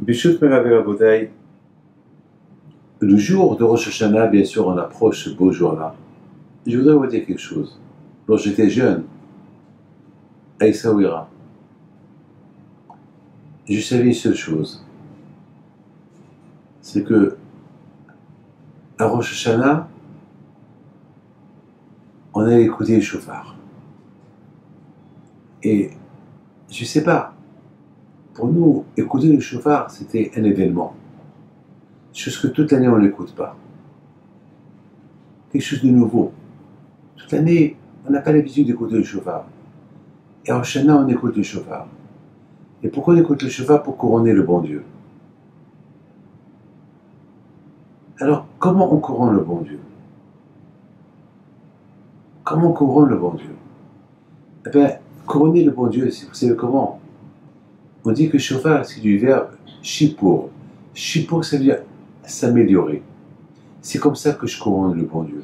Bishut Merav Rabotai, le jour de Rosh Hashanah, bien sûr, on approche ce beau jour-là. Je voudrais vous dire quelque chose. Lorsque j'étais jeune, à Essaouira, je savais une seule chose. C'est que, à Rosh Hashanah, on allait écouter le chauffard. Et, je ne sais pas, pour nous, écouter le chauffard, c'était un événement. Chose que toute l'année, on ne l'écoute pas. Quelque chose de nouveau. Toute l'année, on n'a pas l'habitude d'écouter le chauffard. Et en Shana, on écoute le chauffard. Et pourquoi on écoute le chauffard? Pour couronner le bon Dieu. Alors, comment on couronne le bon Dieu? Comment on couronne le bon Dieu? Eh bien, couronner le bon Dieu, vous savez comment? On dit que le chauffard, c'est du verbe shipour. Shipour, ça veut dire s'améliorer. C'est comme ça que je couronne le bon Dieu.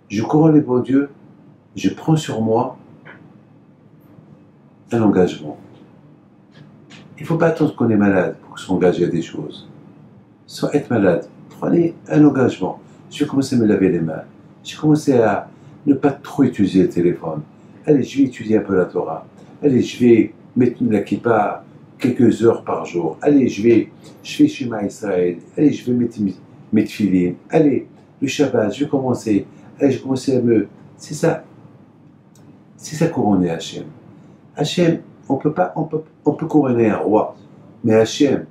Je couronne le bon Dieu, je prends sur moi un engagement. Il ne faut pas attendre qu'on est malade pour s'engager à des choses. Sans être malade, prenez un engagement. Je vais commencer à me laver les mains. Je vais commencer à ne pas trop utiliser le téléphone. Allez, je vais étudier un peu la Torah. Allez, je vais mettre la kippa quelques heures par jour. Allez, je vais Shema Israël. Allez, je vais mettre mes tefilines. Allez, le Shabbat, je vais commencer. Allez, je vais commencer à me... C'est ça. C'est ça couronner Hachem. Hachem, on peut couronner un roi. Mais Hachem,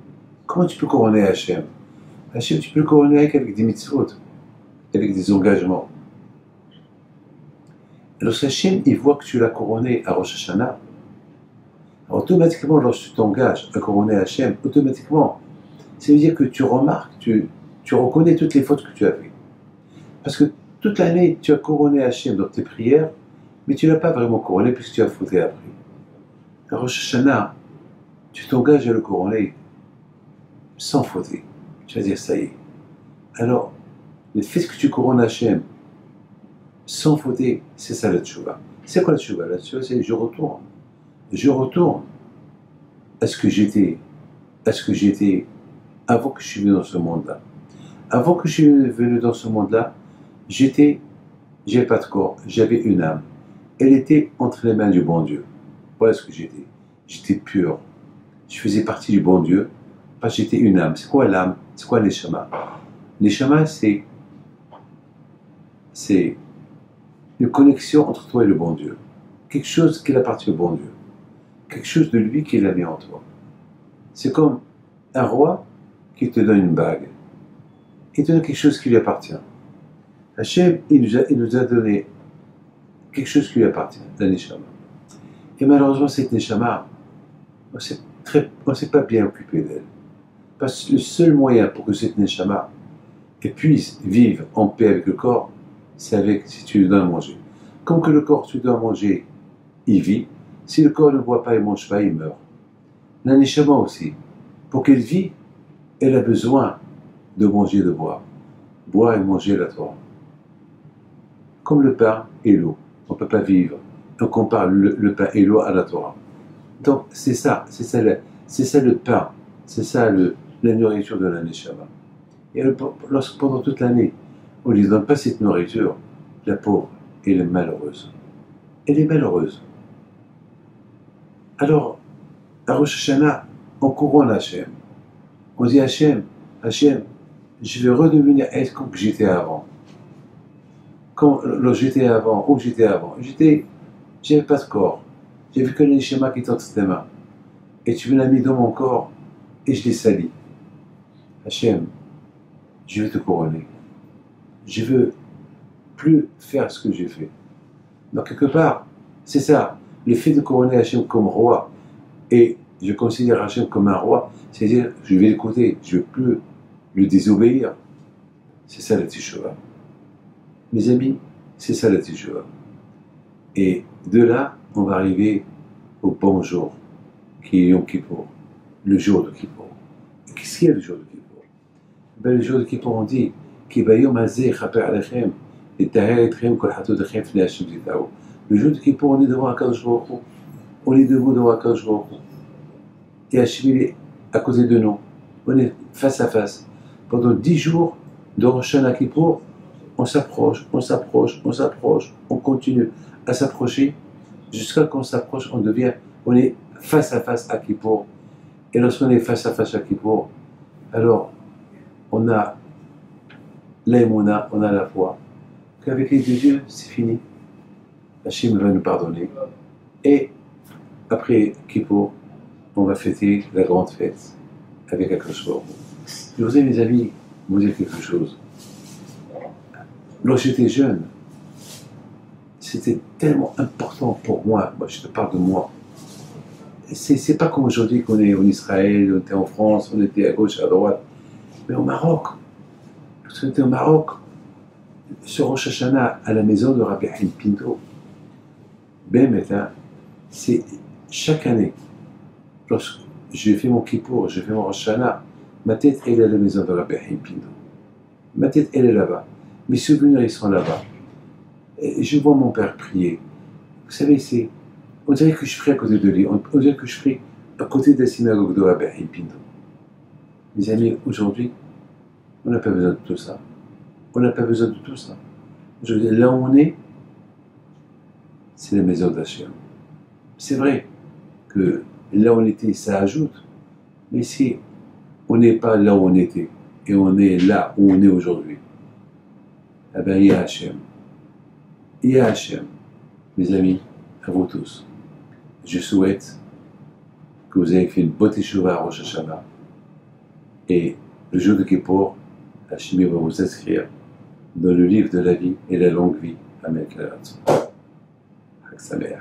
comment tu peux couronner Hachem? Hachem, tu peux le couronner avec des mitzvot, avec des engagements. Alors Hachem, il voit que tu l'as couronné à Rosh Hashanah. Automatiquement, lorsque tu t'engages à couronner Hachem, automatiquement, ça veut dire que tu remarques, tu reconnais toutes les fautes que tu as faites. Parce que toute l'année, tu as couronné Hachem dans tes prières, mais tu ne l'as pas vraiment couronné puisque tu as fauté après. À Rosh Hashanah, tu t'engages à le couronner sans fauter. Tu vas dire, ça y est. Alors, le fait que tu couronnes Hachem sans fauter, c'est ça la tchouva. C'est quoi la tchouva? La tchouva, c'est je retourne. Je retourne à ce que j'étais avant que je suis venu dans ce monde-là. Avant que je suis venu dans ce monde-là, j'avais pas de corps, j'avais une âme. Elle était entre les mains du bon Dieu. Voilà ce que j'étais. J'étais pur. Je faisais partie du bon Dieu parce que j'étais une âme. C'est quoi l'âme? C'est quoi l'Eshama? L'Eshama, c'est une connexion entre toi et le bon Dieu. Quelque chose qui appartient au bon Dieu. Quelque chose de lui qui l'a mis en toi. C'est comme un roi qui te donne une bague. Il te donne quelque chose qui lui appartient. Hachem, il nous a donné quelque chose qui lui appartient, la Neshama. Et malheureusement, cette Neshama, on ne s'est pas bien occupé d'elle. Parce que le seul moyen pour que cette Neshama puisse vivre en paix avec le corps, c'est si tu lui donnes à manger. Comme que le corps, tu lui donnes à manger, il vit. Si le corps ne boit pas et ne mange pas, il meurt. La Neshama aussi, pour qu'elle vive, elle a besoin de manger et de boire. Boire et manger la Torah. Comme le pain et l'eau. On ne peut pas vivre. On compare le pain et l'eau à la Torah. Donc c'est ça le pain. C'est ça la nourriture de la Neshama. Et lorsque pendant toute l'année, on ne lui donne pas cette nourriture, la pauvre, elle est malheureuse. Elle est malheureuse. Alors, à Rosh Hashanah, on couronne Hachem. On dit Hachem, je vais redevenir être comme j'étais avant. J'étais avant, où j'étais avant. J'avais pas de corps. J'avais que le Neshama qui était entre tes mains. Et tu me l'as mis dans mon corps et je l'ai sali. Hachem, je vais te couronner. Je veux plus faire ce que j'ai fait. Donc quelque part, c'est ça. Le fait de couronner Hachem comme roi, et je considère Hachem comme un roi, c'est-à-dire je vais l'écouter, je ne veux plus le désobéir. C'est ça la Teshuvah. Mes amis, c'est ça la Teshuvah. Et de là, on va arriver au bon jour, qui est Yom Kippour, le jour de Kippour. Qu'est-ce qu'il y a le jour de Kippour? Ben, le jour de Kippour, on dit Ki bayom hazeh chaper alechem et taher etchem kol hatodechem fnei Hashem zitao. Le jour de Kippour, on est devant Akadosh Baruch Hu. On est debout devant Akadosh Baruch Hu. Et Hachem, il est à côté de nous. on est face à face. Pendant 10 jours de Rosh Hashanah Kippour, on s'approche, on s'approche, on s'approche, on continue à s'approcher, jusqu'à qu'on s'approche, on est face à face à Kippour. Et lorsqu'on est face à face à Kippour, alors on a l'aïmouna, on a la foi, qu'avec les deux Dieu, c'est fini. Hachem va nous pardonner. Et après Kippour, on va fêter la grande fête avec Akadosh Baruch Hu. Je voudrais, mes amis, vous dire quelque chose. Lorsque j'étais jeune, c'était tellement important pour moi je te parle de moi. C'est pas comme aujourd'hui qu'on est en Israël, on était en France, on était à gauche, à droite, mais au Maroc. Lorsqu'on était au Maroc, sur Rosh Hashanah, à la maison de Rabbi Haïm Pinto, c'est chaque année, lorsque j'ai fait mon Kippour, j'ai fait mon Rosh Hashanah, ma tête elle est à la maison de Rabbi Haïm Pinto. Ma tête elle est là-bas. Mes souvenirs ils sont là-bas. Et je vois mon père prier. Vous savez, on dirait que je prie à côté de lui, on dirait que je prie à côté de la synagogue de Rabbi Haïm Pinto. Mes amis, aujourd'hui, on n'a pas besoin de tout ça. On n'a pas besoin de tout ça. Là où on est, c'est la maison d'Hachem. C'est vrai que là où on était, ça ajoute. Mais si on n'est pas là où on était, et on est là où on est aujourd'hui, eh bien, il y a Hachem. Il y a Hachem. Mes amis, à vous tous, je souhaite que vous ayez fait une bonne teshuva à Rosh Hashanah. Et le jour de Kippour, Hachem va vous inscrire dans le livre de la vie et la longue vie. Amen. Chag Sameach.